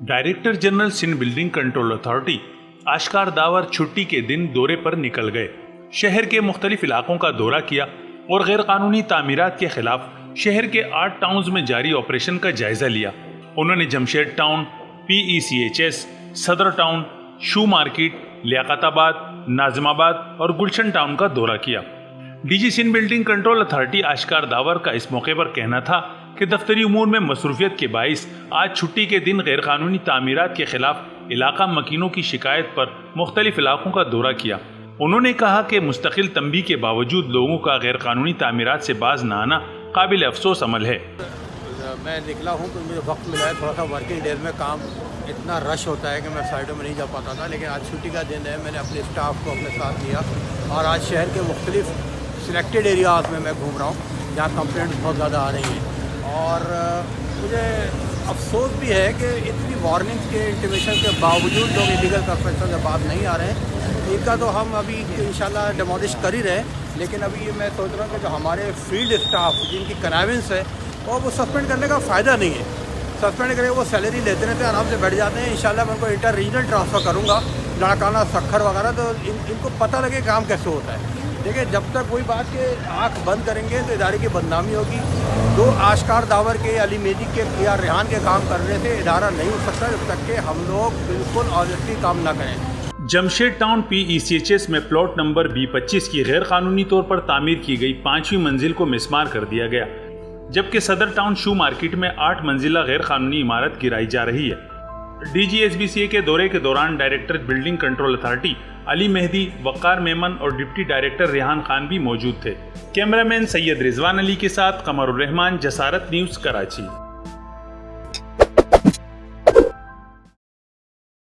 Director general Sindh building control authority Ashkar Dawar छुट्टी के दिन दौरे पर निकल गए। शहर के मुख्तलिफ इलाकों का दौरा किया और गैर कानूनी तामीरात के खिलाफ शहर के 8 टाउन्स में जारी ऑपरेशन का जायजा लिया। उन्होंने Jamshed town, PECHS, Saddar town, shoe market, Liaquatabad, Nazimabad और गुलशन टाउन का दौरा किया। DG Sindh building control authority Ashkar Dawar का इस मौके पर कहना था कि दफ्तरी उमूर में मसरूफियत के बाइस आज छुट्टी के दिन गैर कानूनी तामीरात के खिलाफ इलाका मकीनों की शिकायत पर मुख्तलिफ इलाकों का दौरा किया। उन्होंने कहा कि मुस्तकिल तंबीह के बावजूद लोगों का गैर कानूनी तामीरात से बाज न आना काबिल अफसोस अमल है। मैं निकला हूँ तो मुझे वक्त मिला है, थोड़ा सा वर्किंग डेज में काम इतना रश होता है कि मैं साइडों में नहीं जा पाता था, लेकिन आज छुट्टी का दिन है। मैंने अपने स्टाफ को अपने साथ लिया और आज शहर के मुख्तलिफ सिलेक्टेड एरियाज़ में मैं घूम रहा हूँ जहाँ कंप्लेंट्स बहुत ज़्यादा आ रही हैं। और मुझे अफसोस भी है कि इतनी वार्निंग्स के इंटीमेशन के बावजूद लोग इलीगल कंस्ट्रक्शन से बात नहीं आ रहे हैं। इनका तो हम अभी इंशाल्लाह डिमोलिश कर ही रहे हैं, लेकिन अभी ये मैं सोच रहा हूँ कि जो हमारे फील्ड स्टाफ जिनकी कन्वेंस है और वो सस्पेंड करने का फ़ायदा नहीं है। सस्पेंड करके वो सैलरी लेते रहते हैं, आराम से बैठ जाते हैं। इंशाल्लाह मैं उनको इंटर रीजनल ट्रांसफ़र करूँगा, लाड़काना, सखर वगैरह, तो इनको पता लगे काम कैसे होता है। देखिए, जब तक कोई बात के आँख बंद करेंगे तो इदारे की बदनामी होगी। जो आश्कार दावर के, अली मेहदी के या रेहान के काम करने से इदारा नहीं हो सकता जब तक कि हम लोग बिल्कुल ऑनेस्टली काम ना करें। जमशेद टाउन PECHS में प्लॉट नंबर B25 की गैर कानूनी तौर पर तामीर की गई 5वीं मंजिल को मिसमार कर दिया गया, जबकि सदर टाउन शू मार्केट में 8 मंजिला गैर कानूनी इमारत गिराई जा रही है। DGSBCA के दौरे के दौरान director building control authority Ali Mehdi, Waqar Memon और डिप्टी डायरेक्टर रेहान खान भी मौजूद थे। कैमरामैन सैयद रिजवान अली के साथ कमरुर रहमान, जसारत न्यूज़, कराची।